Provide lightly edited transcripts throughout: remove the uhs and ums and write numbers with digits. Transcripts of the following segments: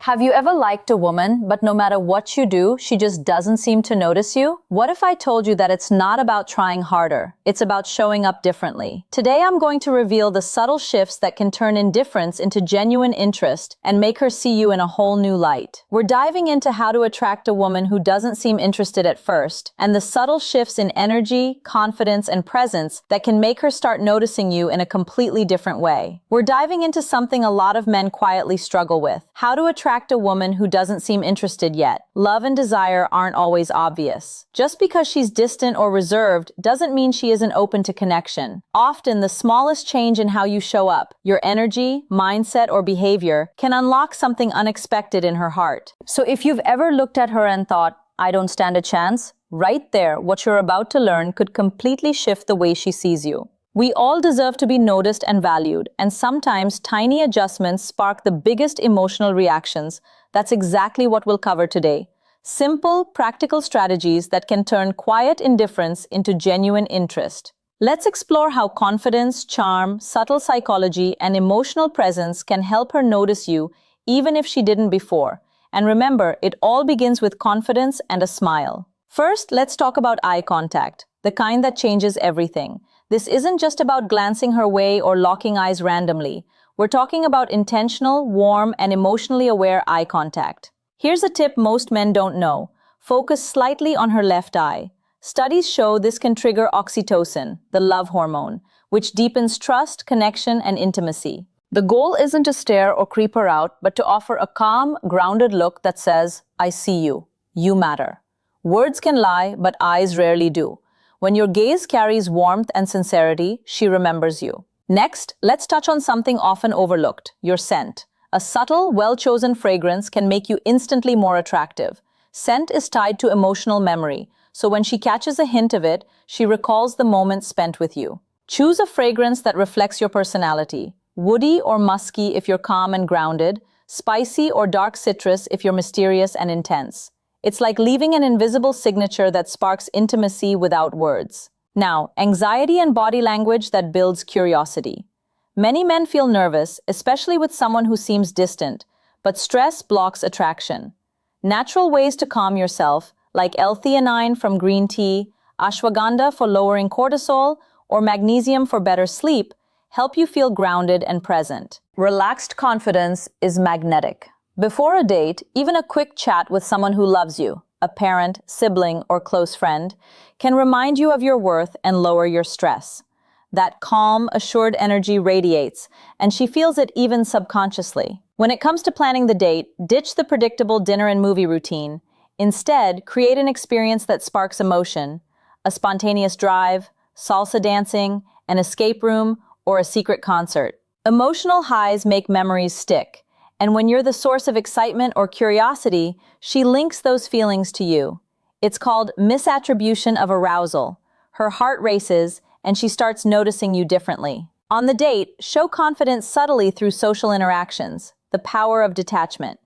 Have you ever liked a woman, but no matter what you do, she just doesn't seem to notice you? What if I told you that it's not about trying harder, it's about showing up differently? Today I'm going to reveal the subtle shifts that can turn indifference into genuine interest and make her see you in a whole new light. We're diving into how to attract a woman who doesn't seem interested at first, and the subtle shifts in energy, confidence, and presence that can make her start noticing you in a completely different way. We're diving into something a lot of men quietly struggle with: how to attract a woman who doesn't seem interested yet. Love and desire aren't always obvious. Just because she's distant or reserved doesn't mean she isn't open to connection. Often, the smallest change in how you show up, your energy, mindset, or behavior, can unlock something unexpected in her heart. So if you've ever looked at her and thought, "I don't stand a chance," right there, what you're about to learn could completely shift the way she sees you. We all deserve to be noticed and valued, and sometimes tiny adjustments spark the biggest emotional reactions. That's exactly what we'll cover today. Simple, practical strategies that can turn quiet indifference into genuine interest. Let's explore how confidence, charm, subtle psychology, and emotional presence can help her notice you even if she didn't before. And remember, it all begins with confidence and a smile. First, let's talk about eye contact, the kind that changes everything. This isn't just about glancing her way or locking eyes randomly. We're talking about intentional, warm, and emotionally aware eye contact. Here's a tip most men don't know. Focus slightly on her left eye. Studies show this can trigger oxytocin, the love hormone, which deepens trust, connection, and intimacy. The goal isn't to stare or creep her out, but to offer a calm, grounded look that says, "I see you. You matter." Words can lie, but eyes rarely do. When your gaze carries warmth and sincerity, she remembers you. Next, let's touch on something often overlooked: your scent. A subtle, well-chosen fragrance can make you instantly more attractive. Scent is tied to emotional memory, so when she catches a hint of it, she recalls the moments spent with you. Choose a fragrance that reflects your personality: woody or musky if you're calm and grounded, spicy or dark citrus if you're mysterious and intense. It's like leaving an invisible signature that sparks intimacy without words. Now, anxiety and body language that builds curiosity. Many men feel nervous, especially with someone who seems distant, but stress blocks attraction. Natural ways to calm yourself, like L-theanine from green tea, ashwagandha for lowering cortisol, or magnesium for better sleep, help you feel grounded and present. Relaxed confidence is magnetic. Before a date, even a quick chat with someone who loves you, a parent, sibling, or close friend, can remind you of your worth and lower your stress. That calm, assured energy radiates, and she feels it even subconsciously. When it comes to planning the date, ditch the predictable dinner and movie routine. Instead, create an experience that sparks emotion: a spontaneous drive, salsa dancing, an escape room, or a secret concert. Emotional highs make memories stick. And when you're the source of excitement or curiosity, she links those feelings to you. It's called misattribution of arousal. Her heart races, and she starts noticing you differently. On the date, show confidence subtly through social interactions, the power of detachment.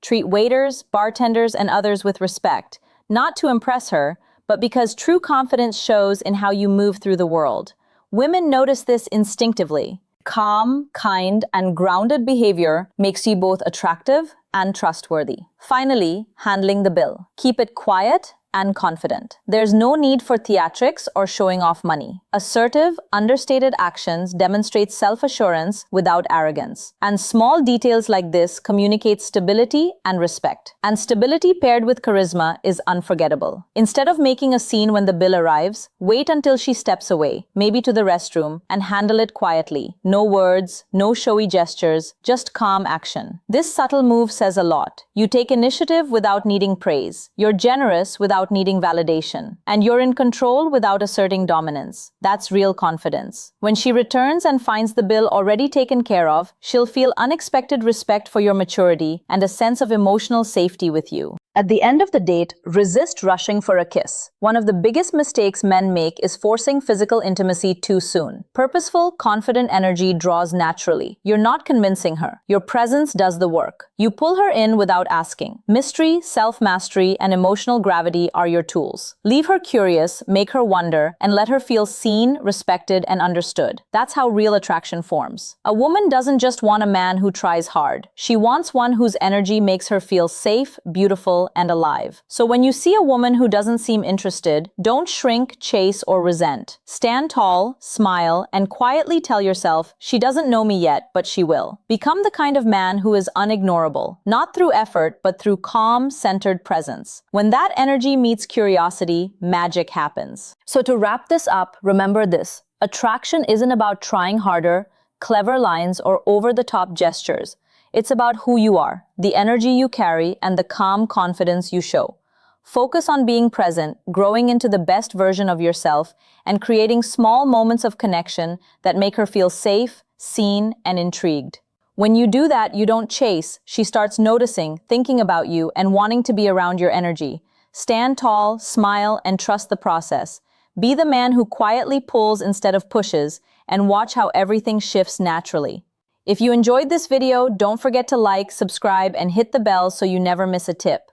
Treat waiters, bartenders, and others with respect, not to impress her, but because true confidence shows in how you move through the world. Women notice this instinctively. Calm, kind, and grounded behavior makes you both attractive and trustworthy. Finally, handling the bill. Keep it quiet and confident. There's no need for theatrics or showing off money. Assertive, understated actions demonstrate self-assurance without arrogance. And small details like this communicate stability and respect. And stability paired with charisma is unforgettable. Instead of making a scene when the bill arrives, wait until she steps away, maybe to the restroom, and handle it quietly. No words, no showy gestures, just calm action. This subtle move says a lot. You take initiative without needing praise. You're generous without needing validation. And you're in control without asserting dominance. That's real confidence. When she returns and finds the bill already taken care of, she'll feel unexpected respect for your maturity and a sense of emotional safety with you. At the end of the date, resist rushing for a kiss. One of the biggest mistakes men make is forcing physical intimacy too soon. Purposeful, confident energy draws naturally. You're not convincing her. Your presence does the work. You pull her in without asking. Mystery, self-mastery, and emotional gravity are your tools. Leave her curious, make her wonder, and let her feel seen, respected, and understood. That's how real attraction forms. A woman doesn't just want a man who tries hard. She wants one whose energy makes her feel safe, beautiful, and alive. So when you see a woman who doesn't seem interested, don't shrink, chase, or resent. Stand tall, smile, and quietly tell yourself, she doesn't know me yet, but she will. Become the kind of man who is unignorable, not through effort, but through calm, centered presence. When that energy meets curiosity, magic happens. So to wrap this up, remember this. Attraction isn't about trying harder, clever lines, or over-the-top gestures. It's about who you are, the energy you carry, and the calm confidence you show. Focus on being present, growing into the best version of yourself, and creating small moments of connection that make her feel safe, seen, and intrigued. When you do that, you don't chase. She starts noticing, thinking about you, and wanting to be around your energy. Stand tall, smile, and trust the process. Be the man who quietly pulls instead of pushes, and watch how everything shifts naturally. If you enjoyed this video, don't forget to like, subscribe, and hit the bell so you never miss a tip.